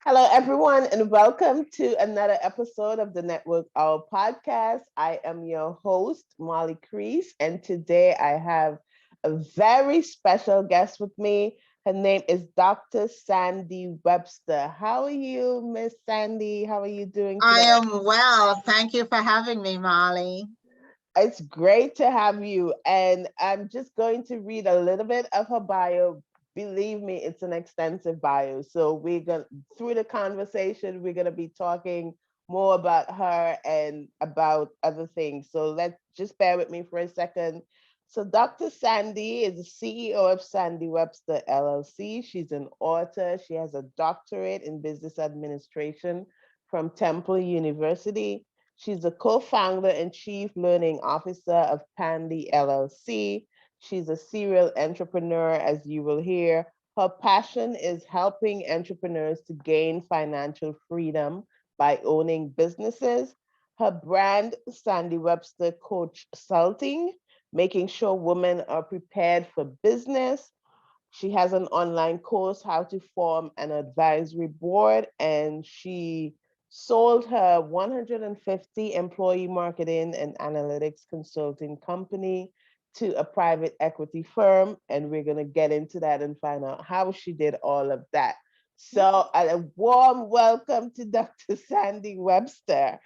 Hello, everyone, and welcome to another episode of the Network Our podcast. I am your host, Molly Crease, and today I have a very special guest with me. Her name is Dr. Sandi Webster. How are you, Miss Sandi? How are you doing I today? am well. Thank you for having me, Molly. It's great to have you. And I'm just going to read a little bit of her bio. Believe me, it's an extensive bio. So we're going through the conversation, we're gonna be talking more about her and about other things. So let's just bear with me for a second. So Dr. Sandi is the CEO of Sandi Webster LLC. She's an author. She has a doctorate in business administration from Temple University. She's the co-founder and chief learning officer of Pandy LLC. She's a serial entrepreneur, as you will hear. Her passion is helping entrepreneurs to gain financial freedom by owning businesses. Her brand, Sandi Webster Coachsulting, making sure women are prepared for business. She has an online course, How to Form an Advisory Board, and she sold her 150 employee marketing and analytics consulting company to a private equity firm. And we're going to get into that and find out how she did all of that. So, a warm welcome to Dr. Sandi Webster.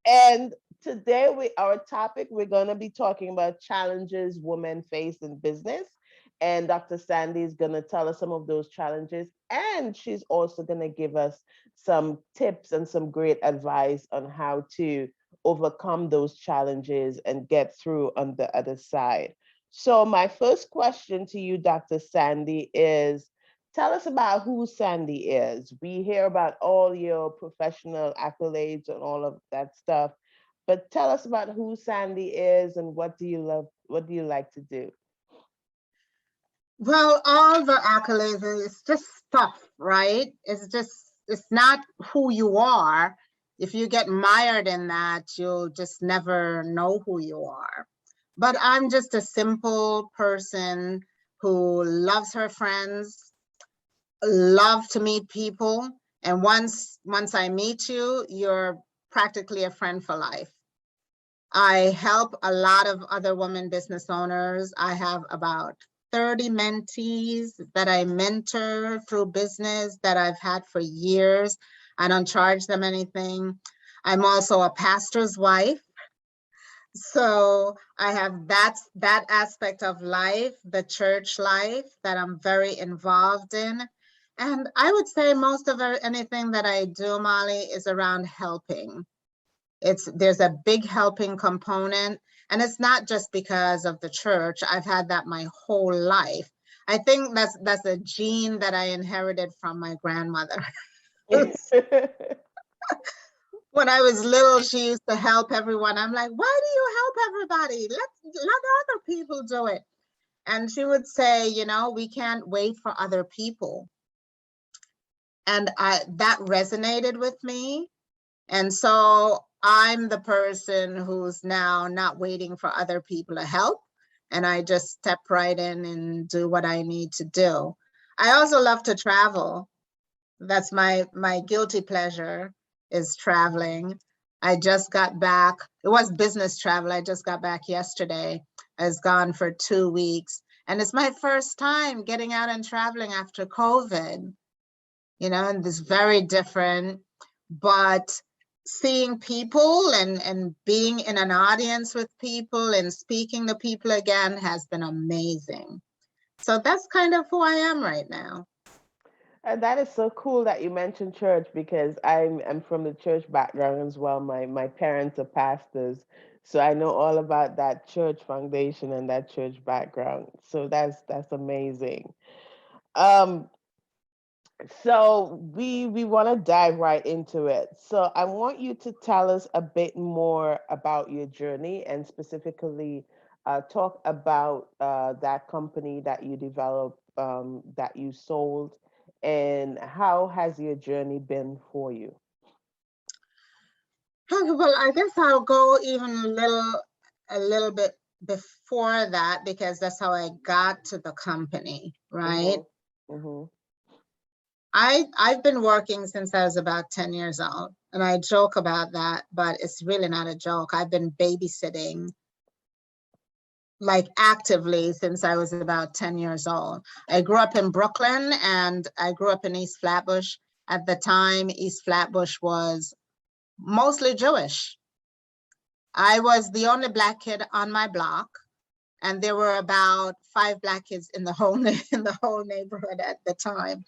And today, our topic, we're going to be talking about challenges women face in business. And Dr. Sandi is going to tell us some of those challenges. And she's also going to give us some tips and some great advice on how to overcome those challenges and get through on the other side. So, my first question to you, Dr. Sandi, is tell us about who Sandi is. We hear about all your professional accolades and all of that stuff, but tell us about who Sandi is and what do you love, what do you like to do? Well, all the accolades is just stuff, right? It's not who you are. If you get mired in that, you'll just never know who you are. But I'm just a simple person who loves her friends, love to meet people, and once I meet you, you're practically a friend for life. I help a lot of other women business owners. I have about 30 mentees that I mentor through business that I've had for years. I don't charge them anything. I'm also a pastor's wife. So I have that aspect of life, the church life that I'm very involved in. And I would say most of anything that I do, Molly, is around helping. There's a big helping component, and it's not just because of the church. I've had that my whole life. I think that's a gene that I inherited from my grandmother. When I was little, she used to help everyone. I'm like, why do you help everybody? Let other people do it. And she would say, we can't wait for other people. And that resonated with me. And so I'm the person who's now not waiting for other people to help. And I just step right in and do what I need to do. I also love to travel. That's my guilty pleasure is traveling. I just got back. It was business travel. I just got back yesterday. I was gone for 2 weeks. And it's my first time getting out and traveling after COVID, and it's very different. But seeing people and being in an audience with people and speaking to people again has been amazing. So that's kind of who I am right now. And that is so cool that you mentioned church because I'm from the church background as well. My parents are pastors, so I know all about that church foundation and that church background. So that's amazing. Um, so we want to dive right into it. So I want you to tell us a bit more about your journey and specifically talk about that company that you developed, that you sold, and how has your journey been for you? Well, I guess I'll go even a little bit before that because that's how I got to the company, right? Mm-hmm. Mm-hmm. I've been working since I was about 10 years old, and I joke about that, but it's really not a joke. I've been babysitting like actively since I was about 10 years old. I grew up in Brooklyn and I grew up in East Flatbush. At the time, East Flatbush was mostly Jewish. I was the only Black kid on my block, and there were about 5 Black kids in the whole neighborhood at the time.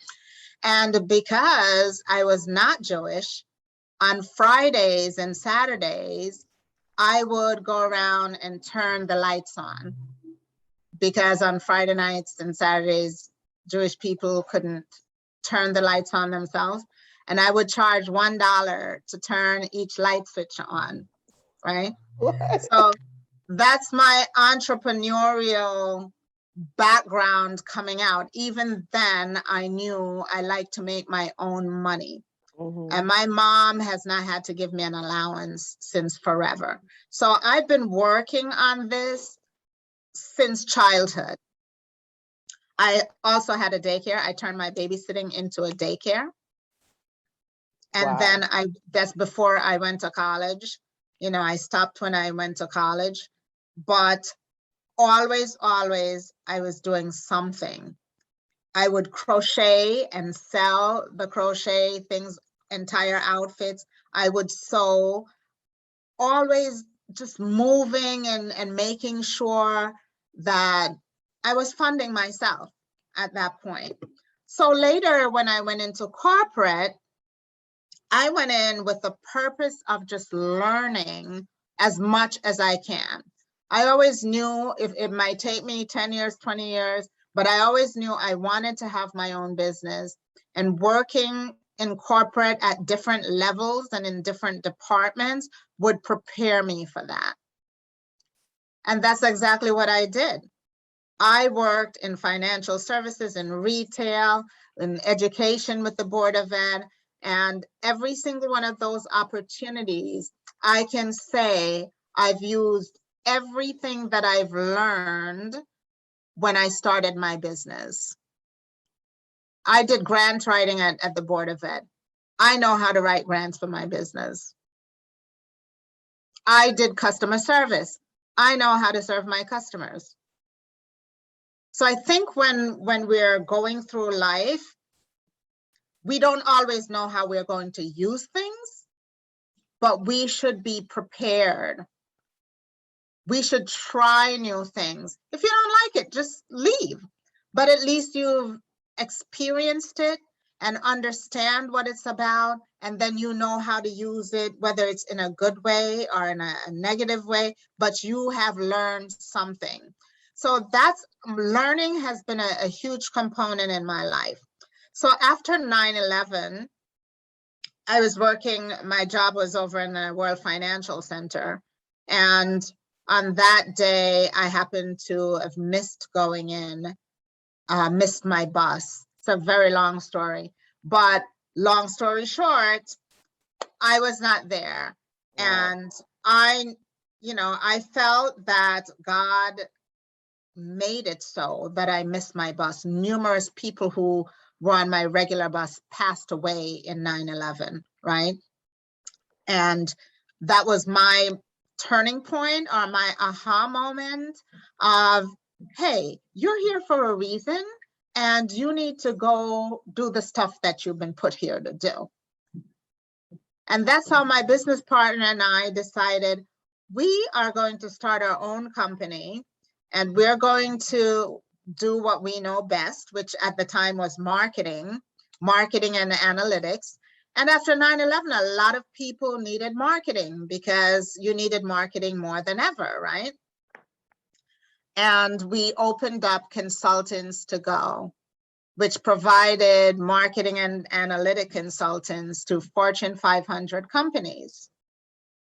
And because I was not Jewish, on Fridays and Saturdays, I would go around and turn the lights on, because on Friday nights and Saturdays, Jewish people couldn't turn the lights on themselves. And I would charge $1 to turn each light switch on, right? So that's my entrepreneurial background coming out. Even then, I knew I like to make my own money. And my mom has not had to give me an allowance since forever. So I've been working on this since childhood. I also had a daycare. I turned my babysitting into a daycare. And then that's before I went to college. You know, I stopped when I went to college, but always, I was doing something. I would crochet and sell the crochet things, entire outfits. I would sew, always just moving and making sure that I was funding myself at that point. So later, when I went into corporate, I went in with the purpose of just learning as much as I can. I always knew if it might take me 10 years, 20 years, but I always knew I wanted to have my own business, and working in corporate at different levels and in different departments would prepare me for that. And that's exactly what I did. I worked in financial services, in retail, in education with the Board of Ed, and every single one of those opportunities, I can say I've used everything that I've learned when I started my business. I did grant writing at the Board of Ed. I know how to write grants for my business. I did customer service. I know how to serve my customers. So I think when we're going through life, we don't always know how we're going to use things, but we should be prepared. We should try new things. If you don't like it, just leave. But at least you've experienced it and understand what it's about, and then you know how to use it, whether it's in a good way or in a negative way, but you have learned something. So that's, learning has been a huge component in my life. So after 9/11, I was working, my job was over in the World Financial Center. And on that day, I happened to have missed going in, missed my bus. It's a very long story, but long story short, I was not there. And I felt that God made it so that I missed my bus. Numerous people who were on my regular bus passed away in 9/11, right? And that was my turning point, or my aha moment of, hey, you're here for a reason, and you need to go do the stuff that you've been put here to do. And that's how my business partner and I decided we are going to start our own company, and we're going to do what we know best, which at the time was marketing and analytics. And after 9/11, a lot of people needed marketing, because you needed marketing more than ever, right? And we opened up Consultants to Go, which provided marketing and analytic consultants to Fortune 500 companies.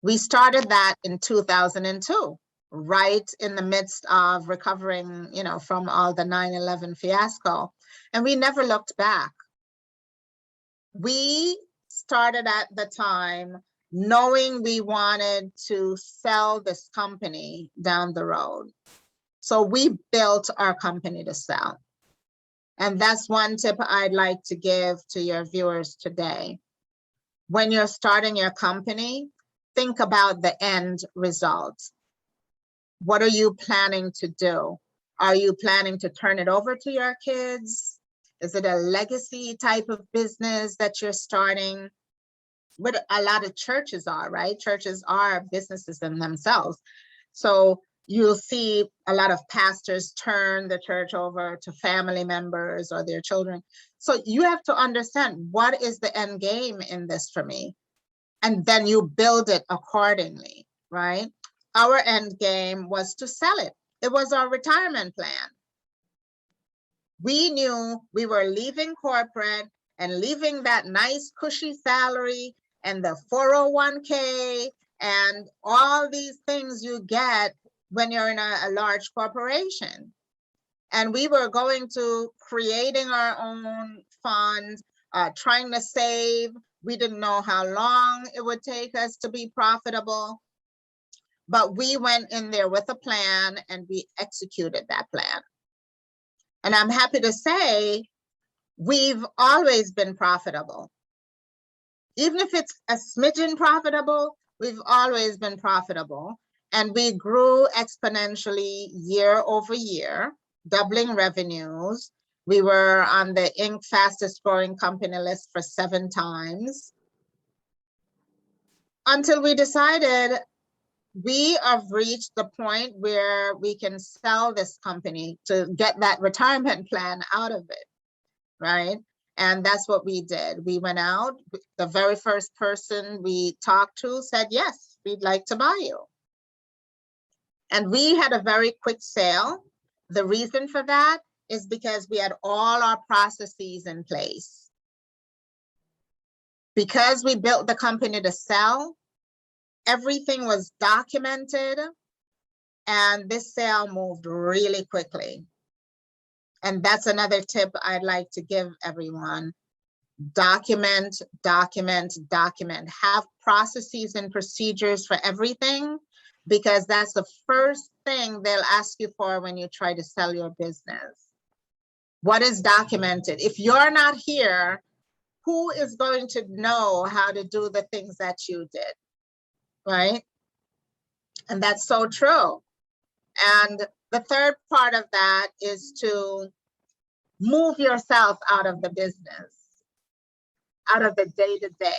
We started that in 2002, right in the midst of recovering, from all the 9/11 fiasco. And we never looked back. We started at the time knowing we wanted to sell this company down the road. So we built our company to sell. And that's one tip I'd like to give to your viewers today. When you're starting your company, think about the end result. What are you planning to do? Are you planning to turn it over to your kids? Is it a legacy type of business that you're starting? What a lot of churches are, right? Churches are businesses in themselves. So you'll see a lot of pastors turn the church over to family members or their children. So you have to understand, what is the end game in this for me? And then you build it accordingly, right? Our end game was to sell it. It was our retirement plan. We knew we were leaving corporate and leaving that nice cushy salary and the 401k and all these things you get when you're in a large corporation. And we were going to creating our own fund, trying to save. We didn't know how long it would take us to be profitable, but we went in there with a plan and we executed that plan. And I'm happy to say we've always been profitable. Even if it's a smidgen profitable, we've always been profitable. And we grew exponentially year over year, doubling revenues. We were on the Inc. fastest growing company list for 7 times. Until we decided we have reached the point where we can sell this company to get that retirement plan out of it, right? And that's what we did. We went out, the very first person we talked to said, yes, we'd like to buy you. And we had a very quick sale. The reason for that is because we had all our processes in place. Because we built the company to sell, everything was documented, and this sale moved really quickly. And that's another tip I'd like to give everyone. Document, document, document. Have processes and procedures for everything, because that's the first thing they'll ask you for when you try to sell your business. What is documented? If you're not here, who is going to know how to do the things that you did, right? And that's so true. And the third part of that is to move yourself out of the business, out of the day-to-day.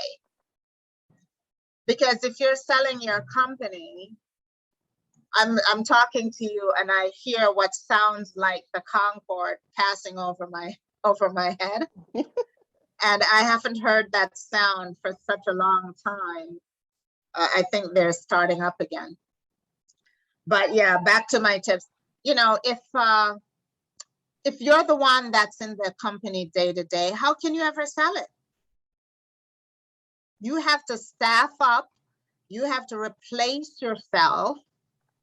Because if you're selling your company, I'm talking to you and I hear what sounds like the Concorde passing over my head. And I haven't heard that sound for such a long time. I think they're starting up again. But yeah, back to my tips. You know, if you're the one that's in the company day to day, how can you ever sell it? You have to staff up. You have to replace yourself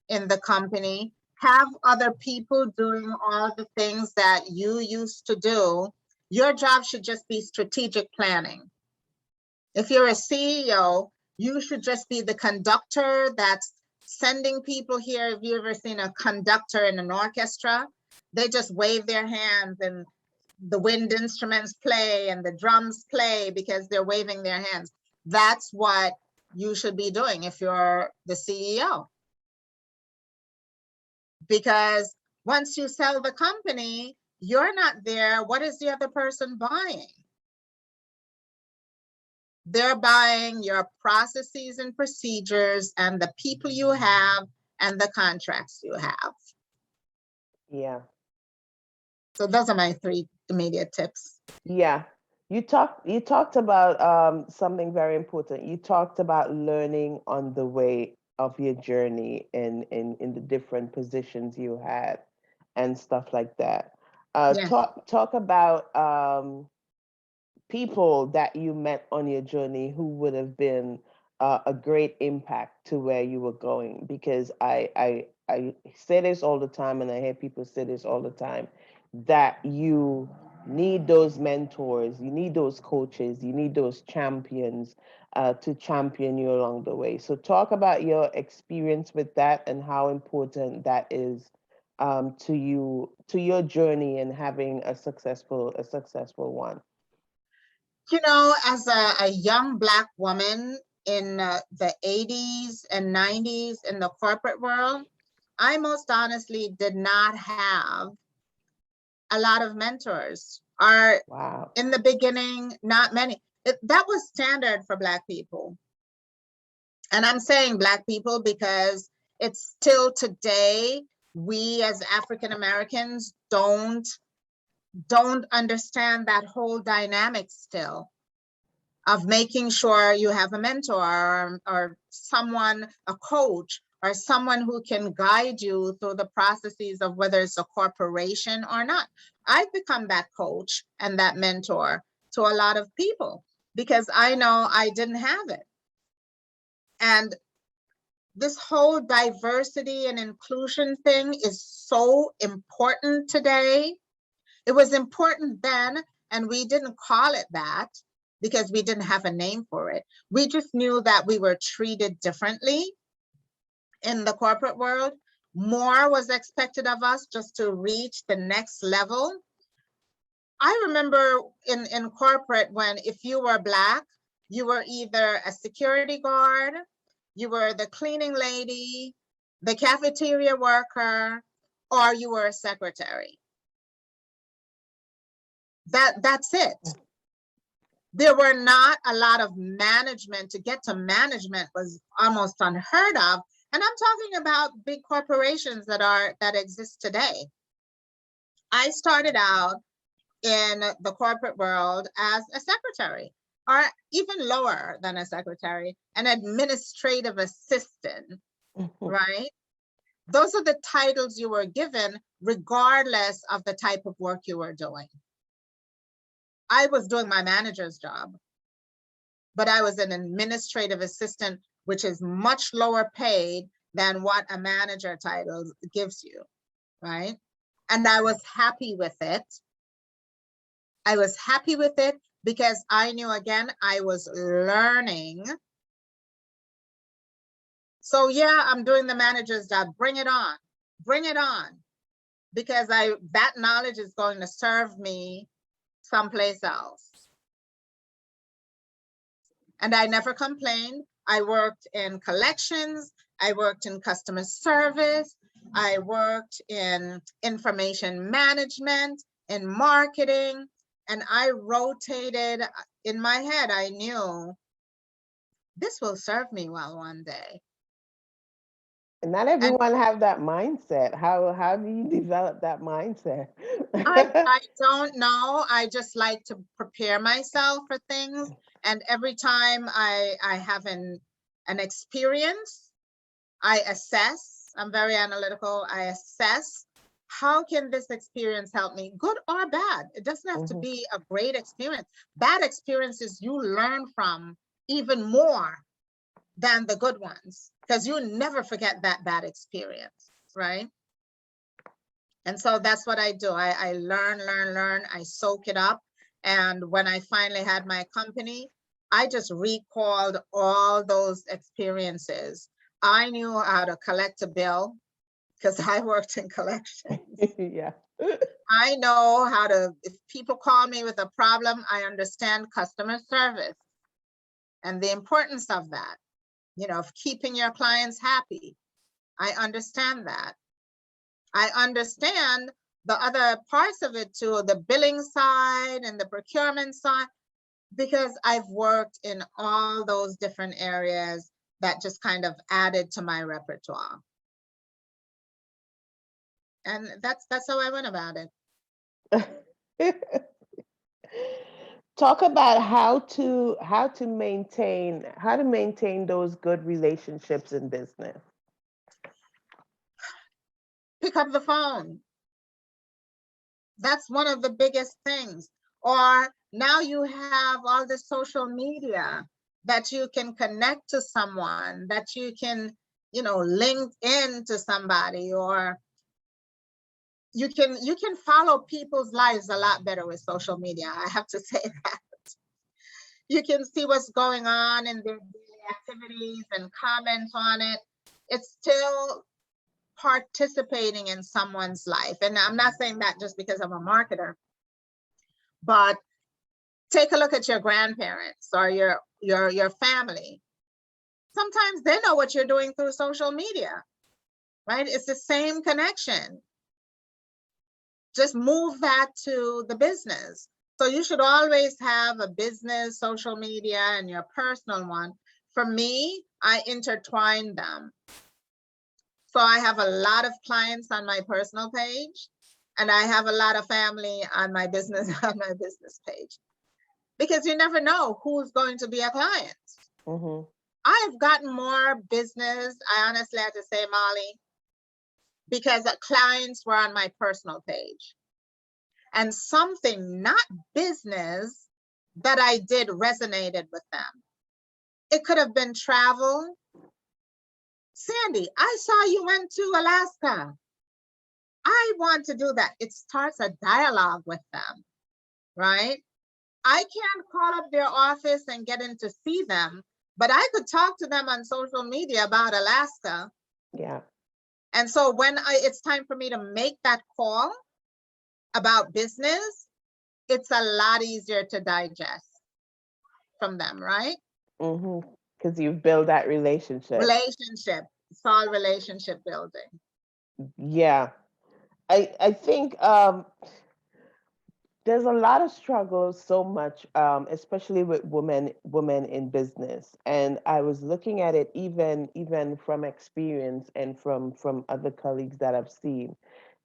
in the company, have other people doing all the things that you used to do. Your job should just be strategic planning. If you're a CEO, you should just be the conductor that's sending people here. Have you ever seen a conductor in an orchestra? They just wave their hands and the wind instruments play and the drums play because they're waving their hands. That's what you should be doing if you're the CEO. Because once you sell the company, you're not there. What is the other person buying? They're buying your processes and procedures and the people you have and the contracts you have. Yeah. So those are my 3 immediate tips. Yeah. You talked about something very important. You talked about learning on the way of your journey in the different positions you had and stuff like that. Yes. Talk about people that you met on your journey who would have been a great impact to where you were going, because I say this all the time and I hear people say this all the time, that you need those mentors, you need those coaches, you need those champions to champion you along the way. So talk about your experience with that and how important that is to your journey and having a successful one? You know, as a young Black woman in the 80s and 90s in the corporate world, I most honestly did not have a lot of mentors, or Wow. in the beginning, not many. That was standard for Black people. And I'm saying Black people because it's still today, we as African Americans don't understand that whole dynamic still of making sure you have a mentor or someone, a coach, or someone who can guide you through the processes of whether it's a corporation or not. I've become that coach and that mentor to a lot of people because I know I didn't have it. And this whole diversity and inclusion thing is so important today. It was important then, and we didn't call it that because we didn't have a name for it. We just knew that we were treated differently in the corporate world. More was expected of us just to reach the next level. I remember in corporate when if you were Black, you were either a security guard, you were the cleaning lady, the cafeteria worker, or you were a secretary. That's it. There were not a lot of management. To get to management was almost unheard of. And I'm talking about big corporations that exist today. I started out in the corporate world as a secretary, or even lower than a secretary, an administrative assistant, right? Those are the titles you were given regardless of the type of work you were doing. I was doing my manager's job, but I was an administrative assistant, which is much lower paid than what a manager title gives you, right? And I was happy with it. I was happy with it because I knew, again, I was learning. So yeah, I'm doing the manager's job. Bring it on, bring it on. Because that knowledge is going to serve me someplace else. And I never complained. I worked in collections. I worked in customer service. I worked in information management, in marketing, and I rotated in my head. I knew this will serve me well one day. And not everyone have that mindset. How do you develop that mindset? I don't know. I just like to prepare myself for things. And every time I have an experience, I assess. I'm very analytical. I assess, how can this experience help me, good or bad? It doesn't have to be a great experience. Bad experiences you learn from even more than the good ones, because you never forget that bad experience, right? And so that's what I do. I learn, I soak it up. And when I finally had my company, I just recalled all those experiences. I knew how to collect a bill because I worked in collections. Yeah. I know how to, if people call me with a problem, I understand customer service and the importance of that, you know, of keeping your clients happy. I understand that. I understand the other parts of it too, the billing side and the procurement side, because I've worked in all those different areas that just kind of added to my repertoire. And that's how I went about it. Talk about how to maintain those good relationships in business. Pick up the phone. That's one of the biggest things. Or now you have all the social media that you can connect to someone, that you can, you know, link in to somebody, or you can follow people's lives a lot better with social media. I have to say that. You can see what's going on in their daily activities and comment on it. It's still participating in someone's life. And I'm not saying that just because I'm a marketer, but take a look at your grandparents or your family. Sometimes they know what you're doing through social media, right? It's the same connection. Just move that to the business. So you should always have a business, social media, and your personal one. For me, I intertwine them. So I have a lot of clients on my personal page, and I have a lot of family on my business page, because you never know who's going to be a client. Mm-hmm. I've gotten more business, I honestly have to say, Molly, because clients were on my personal page. And something not business that I did resonated with them. It could have been travel. Sandy, I saw you went to Alaska. I want to do that. It starts a dialogue with them, right? I can't call up their office and get in to see them, but I could talk to them on social media about Alaska. Yeah. And so when it's time for me to make that call about business, it's a lot easier to digest from them, right? Mm-hmm. Because you've built that relationship. Relationship. It's all relationship building. Yeah. I think there's a lot of struggles, so much, especially with women in business. And I was looking at it even from experience and from other colleagues that I've seen.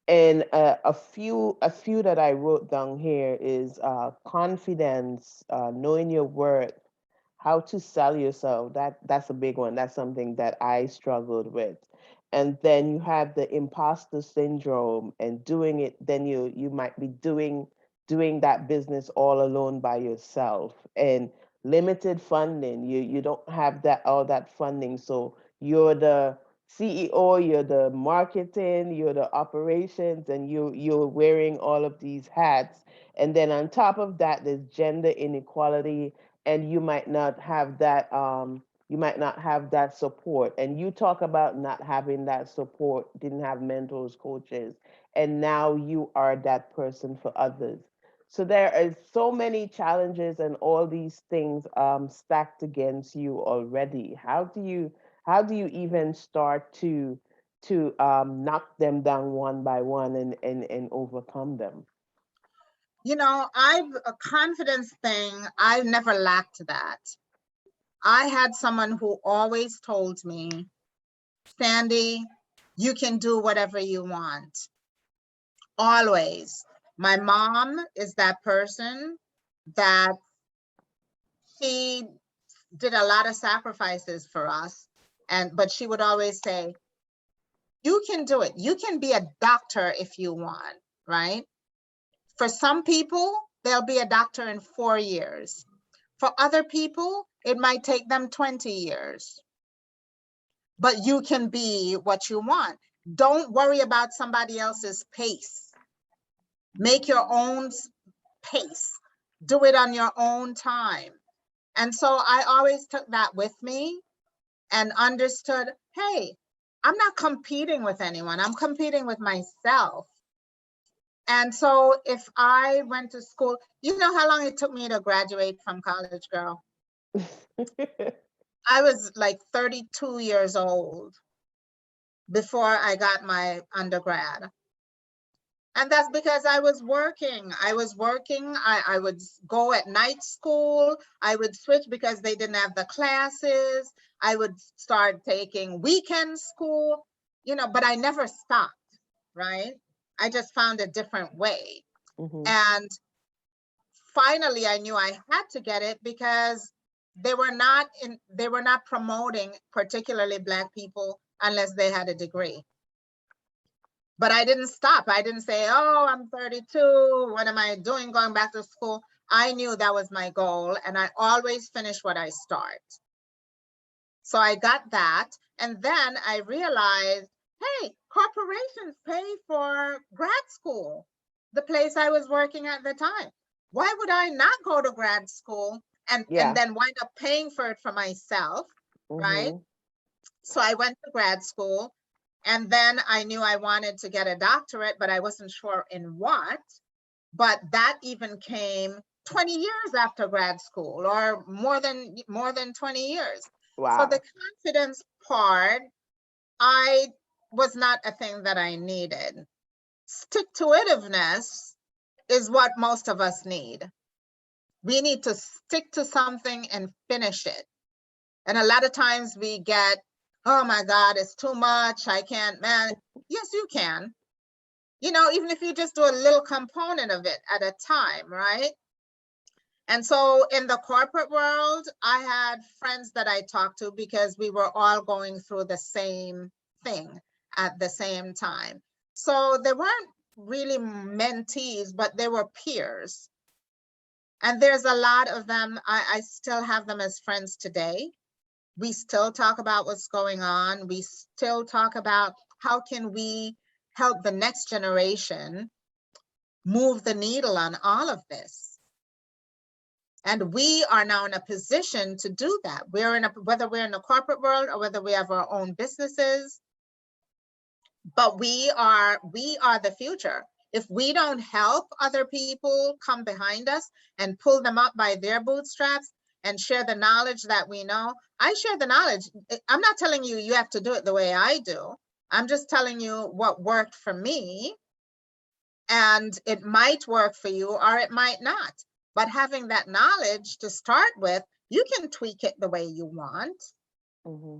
And a few that I wrote down here is confidence, knowing your worth, how to sell yourself. That's a big one. That's something that I struggled with. And then you have the imposter syndrome and doing it, then you might be doing that business all alone by yourself, and limited funding. You don't have that all that funding. So you're the CEO, you're the marketing, you're the operations, and you're wearing all of these hats. And then on top of that, there's gender inequality, and you might not have that support. And you talk about not having that support, didn't have mentors, coaches, and now you are that person for others. So there are so many challenges and all these things stacked against you already. How do you even start to knock them down one by one and overcome them? I've a confidence thing, I've never lacked that. I had someone who always told me, Sandy, you can do whatever you want. Always. My mom is that person that she did a lot of sacrifices for us. But she would always say, you can do it. You can be a doctor if you want, right? For some people, they'll be a doctor in 4 years. For other people, it might take them 20 years. But you can be what you want. Don't worry about somebody else's pace. Make your own pace. Do it on your own time. And so I always took that with me and understood, hey, I'm not competing with anyone. I'm competing with myself. And so if I went to school, you know how long it took me to graduate from college, girl? I was like 32 years old before I got my undergrad. And that's because I was working. I would go at night school. I would switch because they didn't have the classes. I would start taking weekend school, but I never stopped, right? I just found a different way. Mhm. And finally, I knew I had to get it because they were not promoting particularly Black people unless they had a degree. But I didn't stop. I didn't say, oh, I'm 32. What am I doing going back to school? I knew that was my goal, and I always finish what I start. So I got that. And then I realized, hey, corporations pay for grad school, the place I was working at the time. Why would I not go to grad school and then wind up paying for it for myself, right? Mhm. So I went to grad school. And then I knew I wanted to get a doctorate, but I wasn't sure in what. But that even came 20 years after grad school, or more than 20 years. So Wow. the confidence part, I was not a thing that I needed. Stick-to-itiveness is what most of us need. We need to stick to something and finish it. And a lot of times we get, oh my God, it's too much. I can't, man. Yes, you can. You know, even if you just do a little component of it at a time, right? And so in the corporate world, I had friends that I talked to because we were all going through the same thing at the same time. So they weren't really mentees, but they were peers. And there's a lot of them. I still have them as friends today. We still talk about what's going on. We still talk about how can we help the next generation move the needle on all of this. And we are now in a position to do that. Whether we're in the corporate world or whether we have our own businesses, but we are the future. If we don't help other people come behind us and pull them up by their bootstraps and share the knowledge that we know, I share the knowledge. I'm not telling you you have to do it the way I do. I'm just telling you what worked for me, and it might work for you or it might not. But having that knowledge to start with, you can tweak it the way you want. Mm-hmm.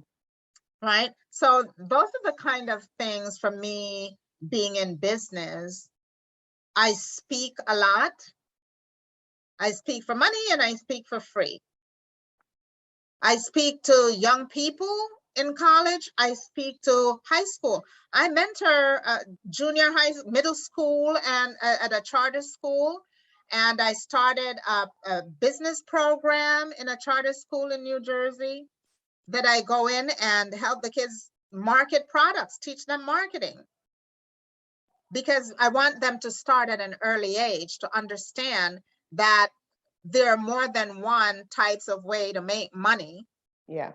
Right? So those are the kind of things for me being in business. I speak a lot. I speak for money and I speak for free. I speak to young people in college. I speak to high school. I mentor junior high, middle school, and at a charter school. And I started a business program in a charter school in New Jersey that I go in and help the kids market products, teach them marketing. Because I want them to start at an early age to understand that there are more than one types of way to make money. Yeah.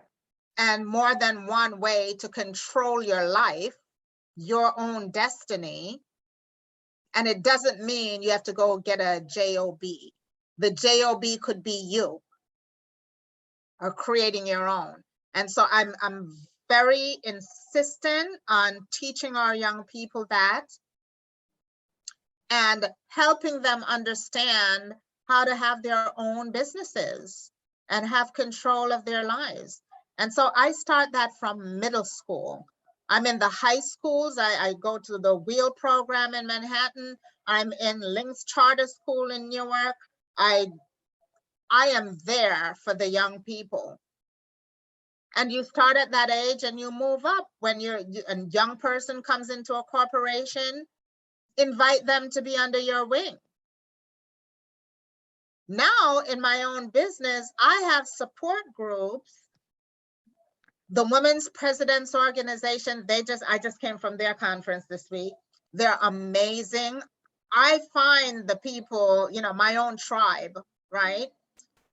And more than one way to control your life, your own destiny. And it doesn't mean you have to go get a job. The job could be you, or creating your own. And so I'm very insistent on teaching our young people that and helping them understand how to have their own businesses and have control of their lives. And so I start that from middle school. I'm in the high schools. I go to the Wheel program in Manhattan. I'm in Links Charter School in Newark. I am there for the young people. And you start at that age and you move up. When a young person comes into a corporation, invite them to be under your wing. Now in my own business, I have support groups. The Women's Presidents Organization, I just came from their conference this week. They're amazing. I find the people, my own tribe, right?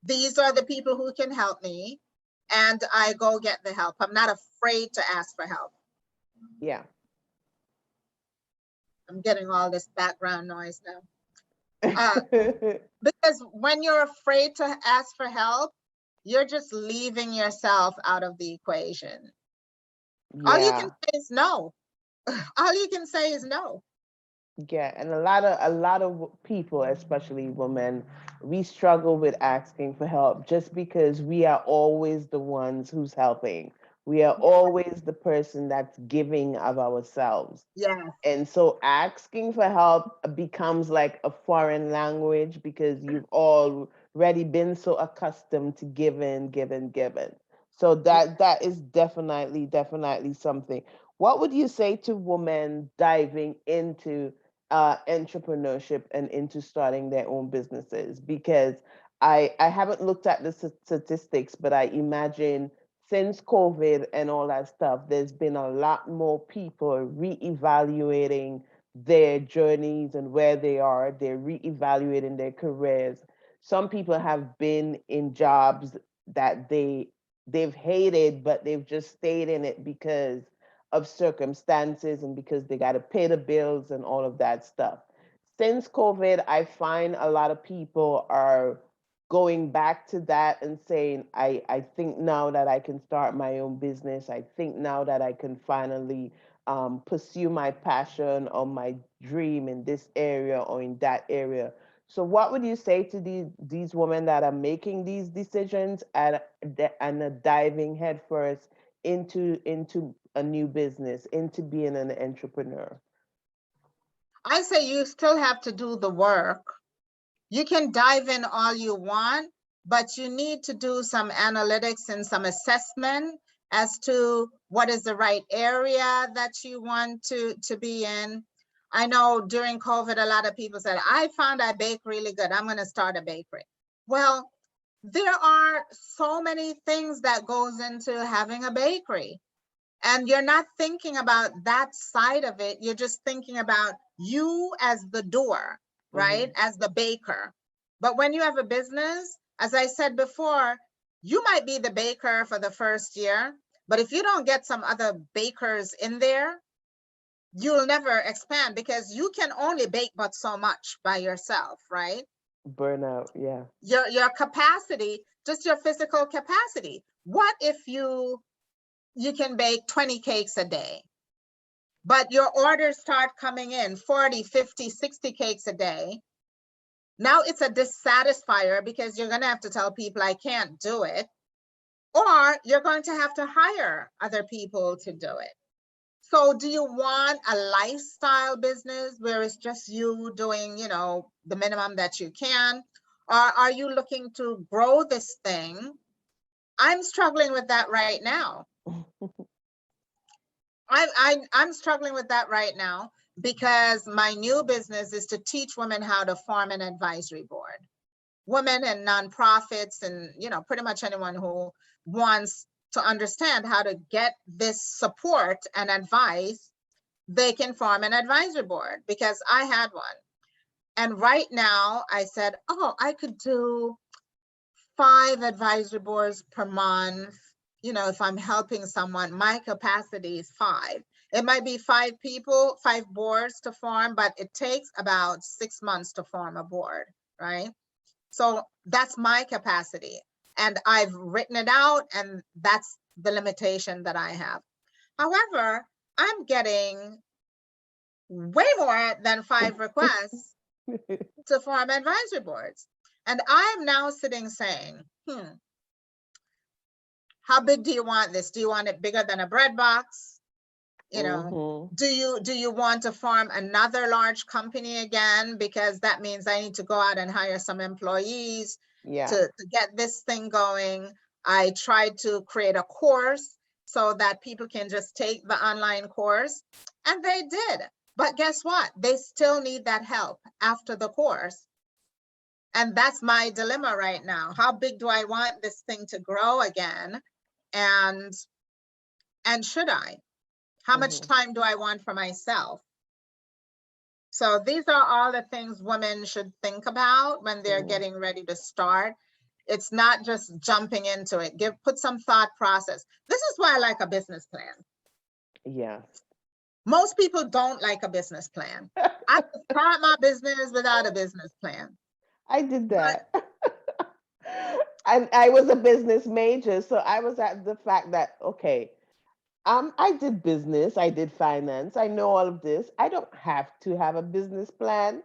These are the people who can help me, and I go get the help. I'm not afraid to ask for help. Yeah. I'm getting all this background noise now. Because when you're afraid to ask for help, you're just leaving yourself out of the equation. Yeah. All you can say is no. All you can say is no. Yeah, and a lot of people, especially women, we struggle with asking for help just because we are always the ones who's helping. We are always the person that's giving of ourselves. Yes. And so asking for help becomes like a foreign language because you've already been so accustomed to giving, giving, giving. So that is definitely something. What would you say to women diving into entrepreneurship and into starting their own businesses? Because I haven't looked at the statistics, but I imagine since COVID and all that stuff, there's been a lot more people reevaluating their journeys and where they are. They're reevaluating their careers. Some people have been in jobs that they've hated, but they've just stayed in it because of circumstances and because they got to pay the bills and all of that stuff. Since COVID, I find a lot of people are going back to that and saying, I think now that I can start my own business. I think now that I can finally pursue my passion or my dream in this area or in that area. So what would you say to these women that are making these decisions and are diving headfirst into a new business, into being an entrepreneur? I say you still have to do the work. You can dive in all you want, but you need to do some analytics and some assessment as to what is the right area that you want to be in. I know during COVID, a lot of people said, I found I bake really good. I'm going to start a bakery. Well, there are so many things that goes into having a bakery. And you're not thinking about that side of it. You're just thinking about you as the doer, right? As the baker. But when you have a business, as I said before, you might be the baker for the first year, but if you don't get some other bakers in there, you'll never expand because you can only bake but so much by yourself, right? Burnout, yeah. Your capacity, just your physical capacity. What if you can bake 20 cakes a day, but your orders start coming in 40, 50, 60 cakes a day. Now it's a dissatisfier because you're going to have to tell people I can't do it, or you're going to have to hire other people to do it. So do you want a lifestyle business where it's just you doing, the minimum that you can? Or are you looking to grow this thing? I'm struggling with that right now. I'm struggling with that right now because my new business is to teach women how to form an advisory board. Women and nonprofits and, pretty much anyone who wants to understand how to get this support and advice, they can form an advisory board because I had one. And right now I said, oh, I could do 5 advisory boards per month. If I'm helping someone, my capacity is 5. It might be 5 people, 5 boards to form, but it takes about 6 months to form a board, right? So that's my capacity. And I've written it out, and that's the limitation that I have. However, I'm getting way more than 5 requests to form advisory boards. And I'm now sitting saying, how big do you want this? Do you want it bigger than a bread box? Do you want to form another large company again? Because that means I need to go out and hire some employees to get this thing going. I tried to create a course so that people can just take the online course, and they did. But guess what? They still need that help after the course. And that's my dilemma right now. How big do I want this thing to grow again? And should I? How much time do I want for myself? So these are all the things women should think about when they're getting ready to start. It's not just jumping into it. Put some thought process. This is why I like a business plan. Yeah. Most people don't like a business plan. I start my business without a business plan. I did that. And I was a business major, so I was at the fact that, okay, I did business, I did finance, I know all of this. I don't have to have a business plan.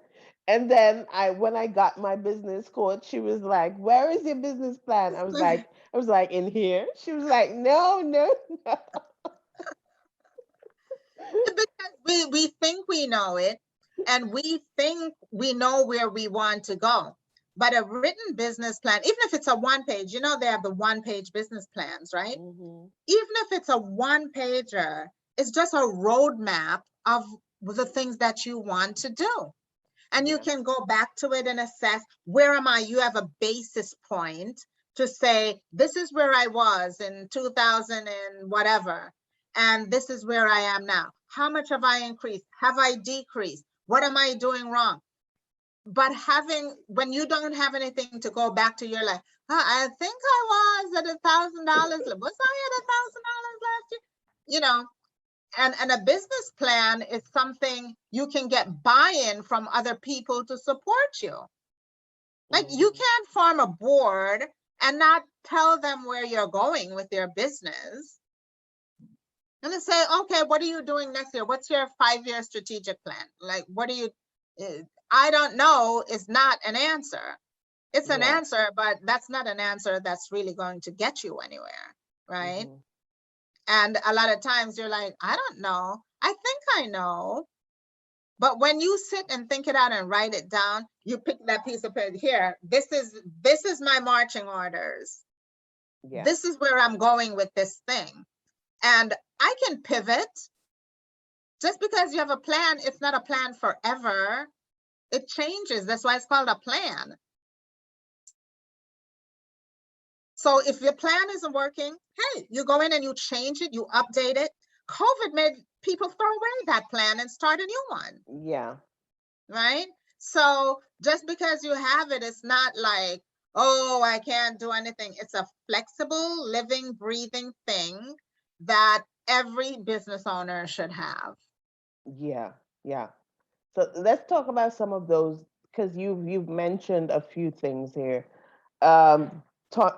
And then when I got my business coach, she was like, "Where is your business plan?" I was like, "In here." She was like, "No, no, no." Because we think we know it, and we think we know where we want to go. But a written business plan, even if it's a 1-page, they have the 1-page business plans, right? Even if it's a 1-pager, it's just a roadmap of the things that you want to do. And you can go back to it and assess, where am I? You have a basis point to say, this is where I was in 2000 and whatever, and this is where I am now. How much have I increased? Have I decreased? What am I doing wrong? But when you don't have anything to go back to, you're like, I think I was at $1,000. Was I at $1,000 last year? And a business plan is something you can get buy-in from other people to support you. Like you can't form a board and not tell them where you're going with your business. And then say, okay, what are you doing next year? What's your 5-year strategic plan? Like, what do you, I don't know is not an answer. It's an answer, but that's not an answer that's really going to get you anywhere, right? And a lot of times you're like, I don't know. I think I know. But when you sit and think it out and write it down, you pick that piece of paper here. This is my marching orders. This is where I'm going with this thing. And I can pivot. Just because you have a plan, it's not a plan forever. It changes. That's why it's called a plan. So if your plan isn't working, hey, you go in and you change it, you update it. COVID made people throw away that plan and start a new one. Yeah. Right? So just because you have it, it's not like, oh, I can't do anything. It's a flexible, living, breathing thing that every business owner should have. Yeah. Yeah. So let's talk about some of those, because you've mentioned a few things here.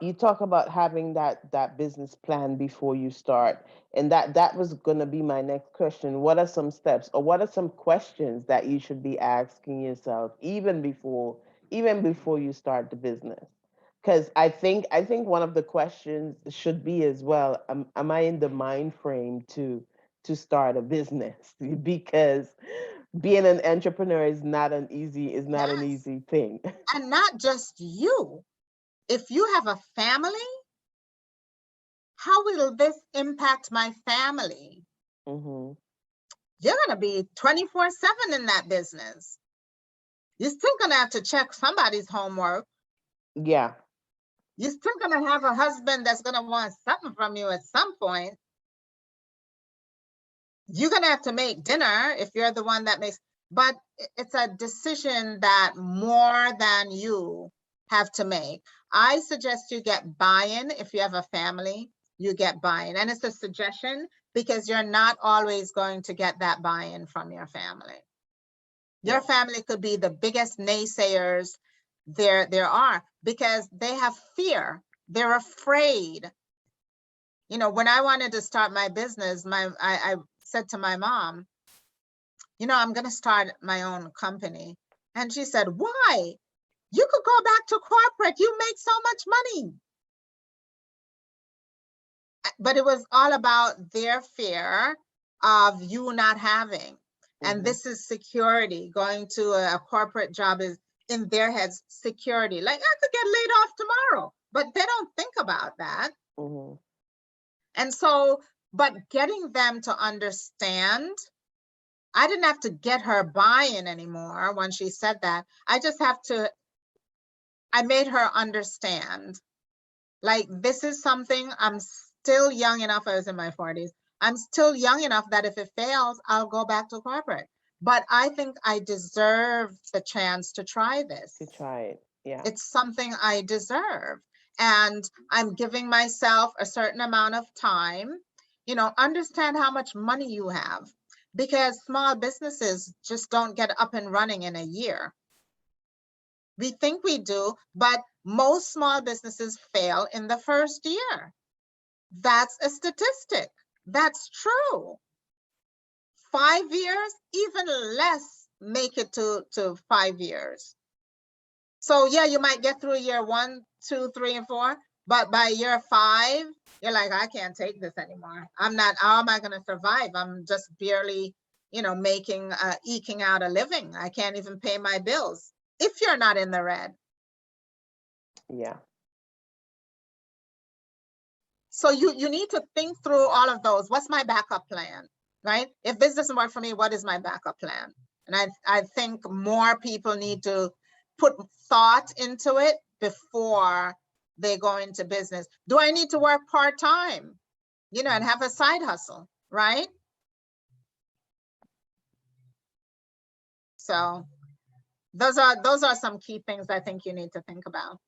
You talk about having that business plan before you start, and that was going to be my next question. What are some steps, or what are some questions that you should be asking yourself even before you start the business? Because I think one of the questions should be as well, am I in the mind frame to start a business? Because being an entrepreneur is not an easy thing. And not just you. If you have a family, how will this impact my family? You're going to be 24/7 in that business. You're still going to have to check somebody's homework. Yeah. You're still going to have a husband that's going to want something from you at some point. You're going to have to make dinner if you're the one that makes, but it's a decision that more than you have to make. I suggest you get buy-in. If you have a family, you get buy-in. And it's a suggestion because you're not always going to get that buy-in from your family. Your family could be the biggest naysayers there are, because they have fear. They're afraid. You know, when I wanted to start my business, I said to my mom, you know, I'm going to start my own company. And she said, why? You could go back to corporate. You make so much money. But it was all about their fear of you not having. And this is security. Going to a corporate job is, in their heads, security. Like, I could get laid off tomorrow, but they don't think about that. And so, but getting them to understand, I didn't have to get her buy-in anymore when she said that. I made her understand, like, this is something, I'm still young enough, I was in my 40s, I'm still young enough that if it fails, I'll go back to corporate. But I think I deserve the chance to try this. To try it, yeah. It's something I deserve. And I'm giving myself a certain amount of time. You know, understand how much money you have, because small businesses just don't get up and running in a year. We think we do, but most small businesses fail in the first year. That's a statistic. That's true. 5 years, even less make it to 5 years. So yeah, you might get through year 1, 2, 3, and 4, but by year 5, you're like, I can't take this anymore. How am I going to survive? I'm just barely, you know, eking out a living. I can't even pay my bills if you're not in the red. Yeah. So you need to think through all of those. What's my backup plan, right? If this doesn't work for me, what is my backup plan? And I think more people need to put thought into it before they go into business. Do I need to work part-time, you know, and have a side hustle, right? So those are some key things I think you need to think about.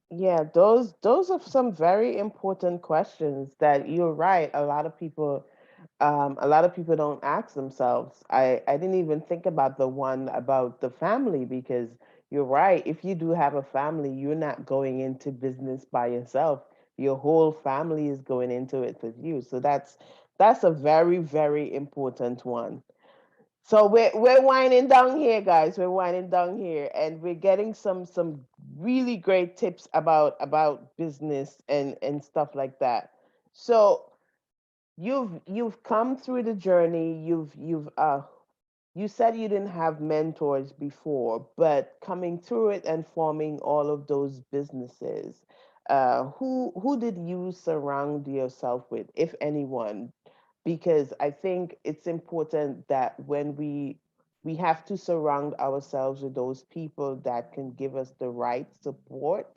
Yeah, those are some very important questions that you're right. A lot of people A lot of people don't ask themselves. I didn't even think about the one about the family, because you're right. If you do have a family, you're not going into business by yourself. Your whole family is going into it with you. So that's a very, very important one. So we're winding down here, guys. We're winding down here, and we're getting some really great tips about business and stuff like that. So you've come through the journey. You said you didn't have mentors before, but coming through it and forming all of those businesses, who did you surround yourself with, if anyone? Because I think it's important that when we have to surround ourselves with those people that can give us the right support.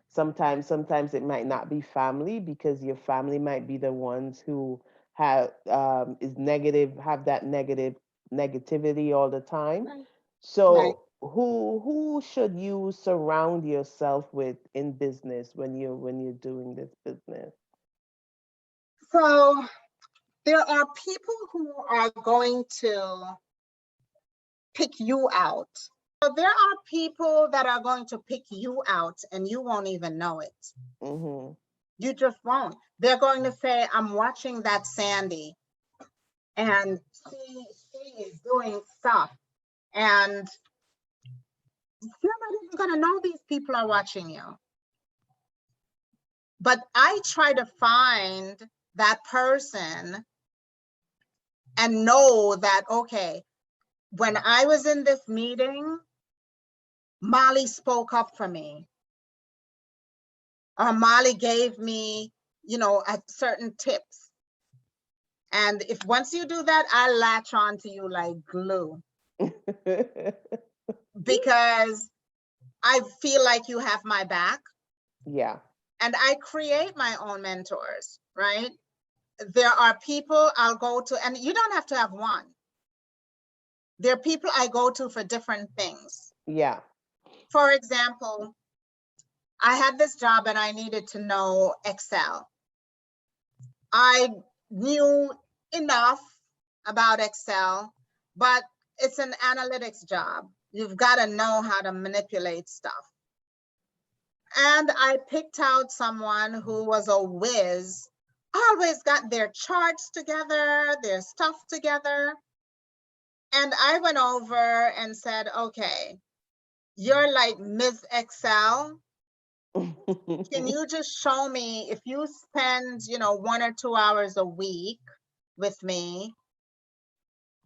Sometimes it might not be family, because your family might be the ones who have is negative, have that negativity all the time. Right. Right. So who should you surround yourself with in business when you're doing this business? So there are people who are going to pick you out. So there are people that are going to pick you out and you won't even know it. Mm-hmm. You just won't. They're going to say, I'm watching that Sandi and she is doing stuff. And you're not even going to know these people are watching you. But I try to find that person and know that, okay, when I was in this meeting, Molly spoke up for me, or Molly gave me, certain tips. And if once you do that, I latch on to you like glue, because I feel like you have my back. Yeah. And I create my own mentors, right? There are people I'll go to, and you don't have to have one. There are people I go to for different things. Yeah. For example, I had this job and I needed to know Excel. I knew enough about Excel, but it's an analytics job. You've got to know how to manipulate stuff. And I picked out someone who was a whiz, always got their charts together, their stuff together. And I went over and said, okay, you're like Ms. Excel. Can you just show me, if you spend, 1 or 2 hours a week with me,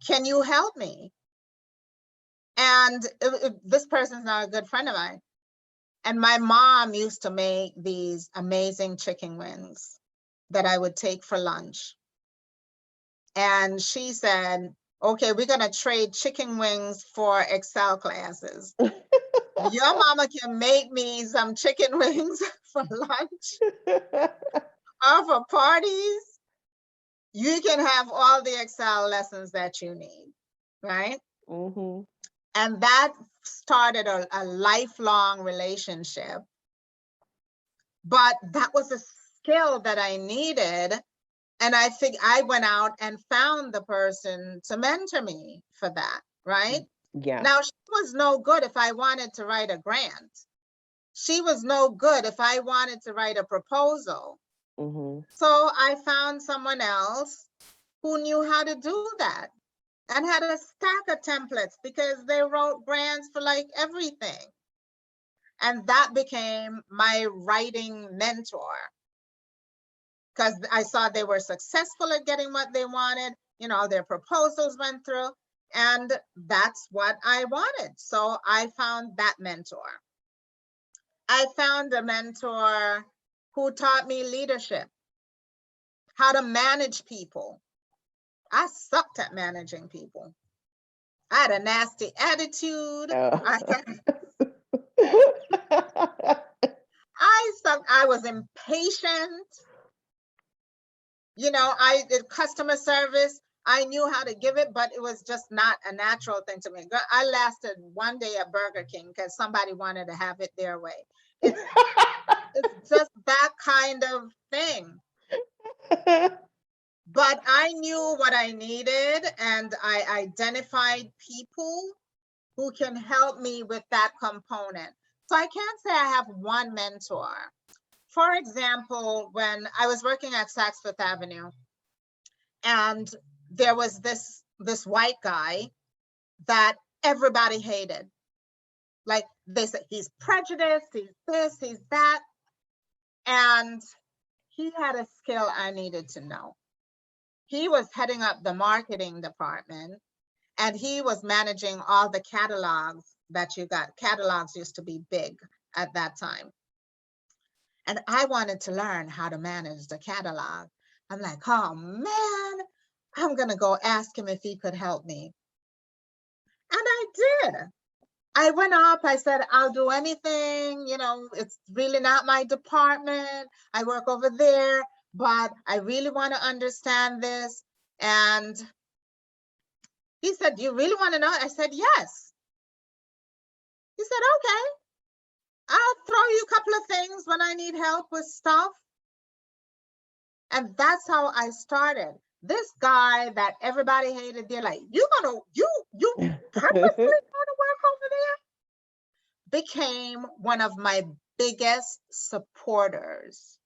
can you help me? And this person's not a good friend of mine. And my mom used to make these amazing chicken wings that I would take for lunch. And she said, okay, we're going to trade chicken wings for Excel classes. Your mama can make me some chicken wings for lunch or for parties. You can have all the Excel lessons that you need, right? Mm-hmm. And that started a lifelong relationship. But that was a skill that I needed. And I think I went out and found the person to mentor me for that, right? Yeah. Now, she was no good if I wanted to write a grant. She was no good if I wanted to write a proposal. Mm-hmm. So I found someone else who knew how to do that and had a stack of templates, because they wrote grants for like everything. And that became my writing mentor, because I saw they were successful at getting what they wanted. Their proposals went through, and that's what I wanted. So I found that mentor. I found a mentor who taught me leadership, how to manage people. I sucked at managing people. I had a nasty attitude. I, I sucked. I was impatient. I did customer service. I knew how to give it, but it was just not a natural thing to me. I lasted one day at Burger King because somebody wanted to have it their way. It's just that kind of thing. But I knew what I needed, and I identified people who can help me with that component. So I can't say I have one mentor. For example, when I was working at Saks Fifth Avenue, and there was this white guy that everybody hated. Like they said, he's prejudiced, he's this, he's that. And he had a skill I needed to know. He was heading up the marketing department, and he was managing all the catalogs that you got. Catalogs used to be big at that time. And I wanted to learn how to manage the catalog. I'm like, oh man, I'm going to go ask him if he could help me. And I did. I went up, I said, I'll do anything, you know, it's really not my department. I work over there, but I really want to understand this. And he said, you really want to know? I said, yes. He said, okay, I'll throw you a couple of things when I need help with stuff. And that's how I started. This guy that everybody hated, they're like, you purposely want to work over there? Became one of my biggest supporters.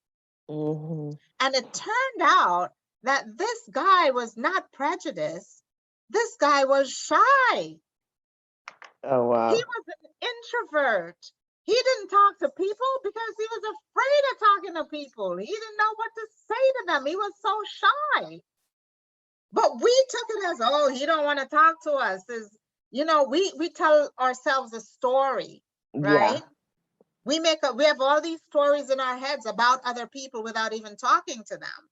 Mm-hmm. And it turned out that this guy was not prejudiced. This guy was shy. Oh, wow. He was an introvert. He didn't talk to people because he was afraid of talking to people. He didn't know what to say to them. He was so shy. But we took it as, oh, he don't want to talk to us. You know, we tell ourselves a story, right? Yeah. We have all these stories in our heads about other people without even talking to them.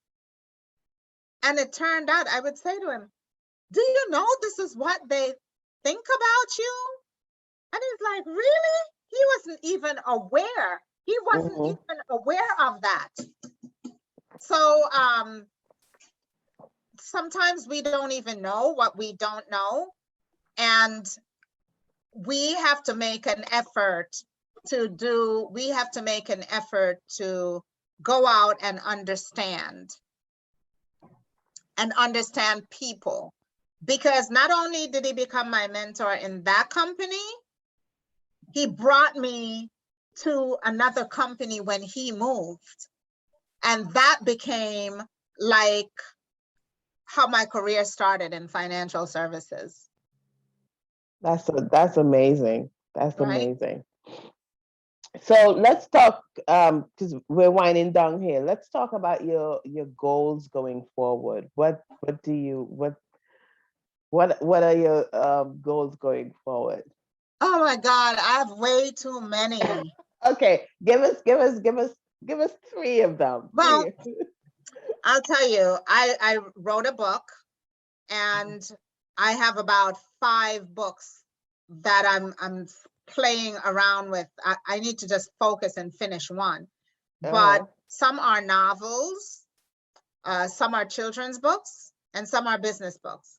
And it turned out, I would say to him, do you know this is what they think about you? And he's like, really? He wasn't even aware. He wasn't even aware of that. So sometimes we don't even know what we don't know. And we have to make an effort to go out and understand people. Because not only did he become my mentor in that company, he brought me to another company when he moved. And that became like how my career started in financial services. That's amazing. That's right? amazing. So let's talk, because we're winding down here. Let's talk about your goals going forward. What are your goals going forward? Oh my God, I have way too many. Okay, give us three of them. Well, I'll tell you, I wrote a book, and I have about 5 books that I'm playing around with. I need to just focus and finish one. But some are novels, some are children's books, and some are business books.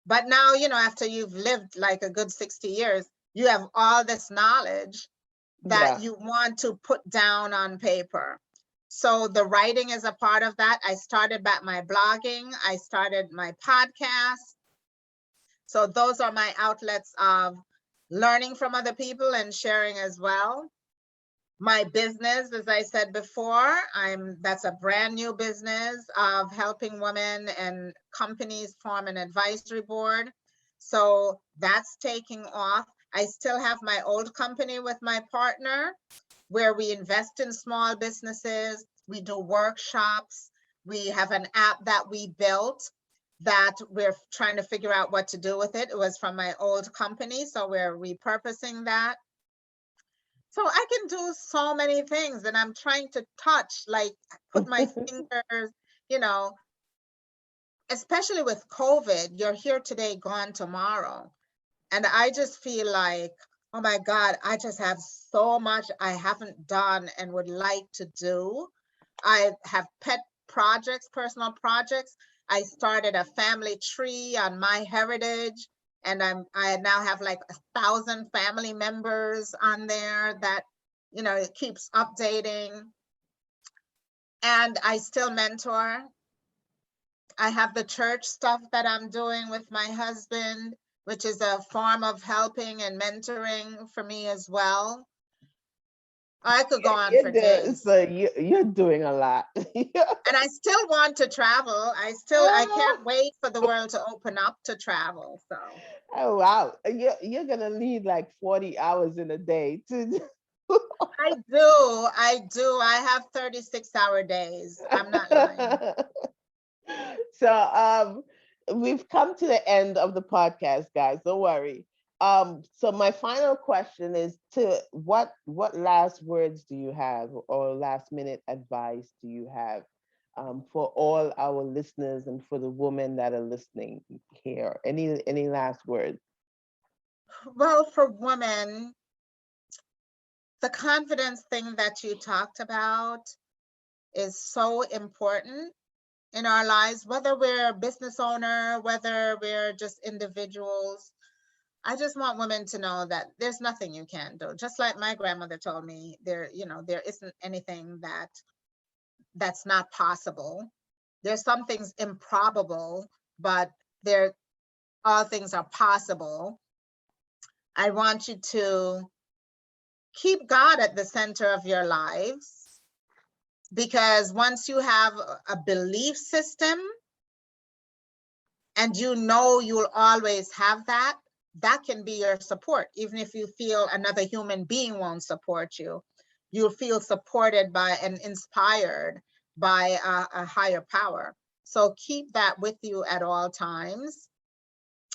But now, you know, after you've lived like a good 60 years, you have all this knowledge that you want to put down on paper. So the writing is a part of that. I started back my blogging. I started my podcast. So those are my outlets of learning from other people and sharing as well. My business, as I said before, that's a brand new business of helping women and companies form an advisory board. So that's taking off. I still have my old company with my partner, where we invest in small businesses. We do workshops. We have an app that we built that we're trying to figure out what to do with it. It was from my old company, so we're repurposing that. So I can do so many things, and I'm trying to touch, like put my fingers, you know, especially with COVID, you're here today, gone tomorrow. And I just feel like, oh my God, I just have so much I haven't done and would like to do. I have pet projects, personal projects. I started a family tree on My Heritage, and I now have like 1,000 family members on there that, you know, it keeps updating. And I still mentor. I have the church stuff that I'm doing with my husband, which is a form of helping and mentoring for me as well. I could go on for days. So you're doing a lot. And I still want to travel. I can't wait for the world to open up to travel. So. Oh wow, you're gonna need like 40 hours in a day to. I do. I have 36-hour days. I'm not lying. So we've come to the end of the podcast, guys. Don't worry. So my final question is to what last words do you have or last minute advice do you have for all our listeners and for the women that are listening here? Any last words? Well, for women, the confidence thing that you talked about is so important in our lives, whether we're a business owner, whether we're just individuals. I just want women to know that there's nothing you can't do. Just like my grandmother told me, there isn't anything that's not possible. There's some things improbable, but all things are possible. I want you to keep God at the center of your lives, because once you have a belief system and you'll always have that, that can be your support. Even if you feel another human being won't support you, you'll feel supported by and inspired by a higher power. So keep that with you at all times.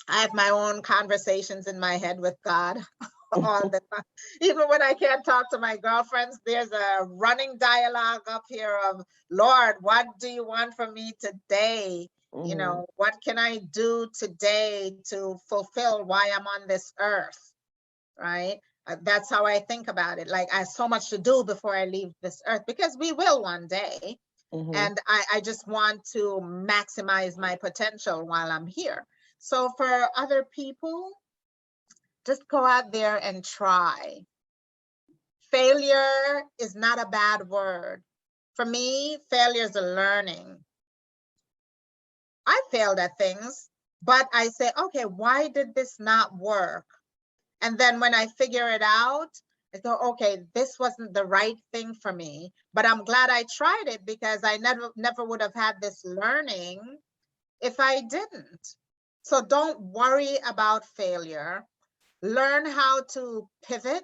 I have my own conversations in my head with God all the time. Even when I can't talk to my girlfriends, there's a running dialogue up here of, Lord, what do you want from me today? What can I do today to fulfill why I'm on this earth, right? That's how I think about it. Like, I have so much to do before I leave this earth, because we will one day. And I just want to maximize my potential while I'm here. So for other people, just go out there and try. Failure is not a bad word. For me, failure is a learning. I failed at things, but I say, okay, why did this not work? And then when I figure it out, I go, okay, this wasn't the right thing for me, but I'm glad I tried it, because I never would have had this learning if I didn't. So don't worry about failure. Learn how to pivot.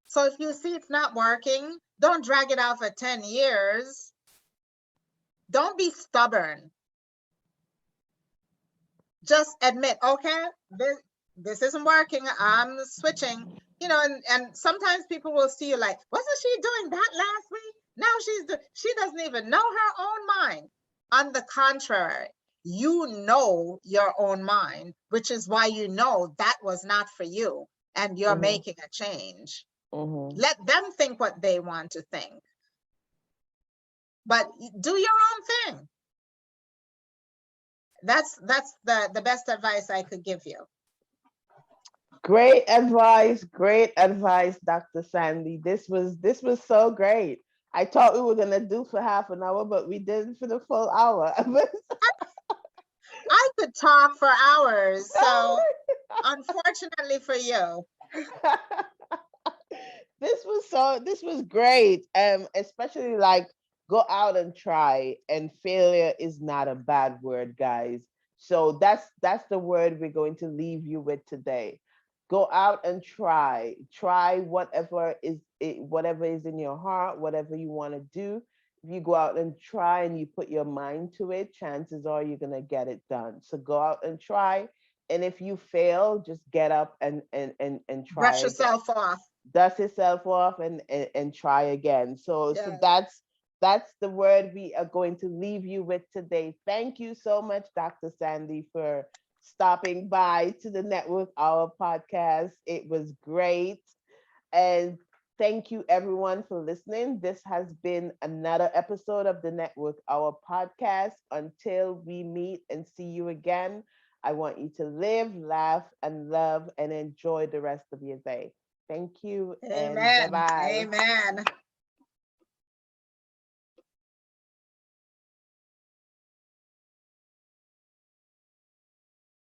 So if you see it's not working, don't drag it out for 10 years. Don't be stubborn. Just admit, okay, this isn't working. I'm switching. And sometimes people will see you like, wasn't she doing that last week? Now she doesn't even know her own mind. On the contrary, you know your own mind, which is why you know that was not for you, and you're making a change. Let them think what they want to think, but do your own thing. That's the best advice I could give you. Great advice, Dr. Sandi. This was so great. I thought we were gonna do for half an hour, but we did it for the full hour. I could talk for hours, so unfortunately for you. This was great. Especially like, go out and try, and failure is not a bad word, guys. So that's the word we're going to leave you with today. Go out and try whatever is in your heart, whatever you want to do. If you go out and try and you put your mind to it, chances are you're going to get it done. So go out and try, and if you fail, just get up and try Brush again. yourself off. Dust yourself off and try again. So that's the word we are going to leave you with today. Thank you so much, Dr. Sandi, for stopping by to the Network Hour podcast. It was great. And thank you everyone for listening. This has been another episode of the Network Hour podcast. Until we meet and see you again, I want you to live, laugh, and love, and enjoy the rest of your day. Thank you. Amen. And bye-bye. Amen.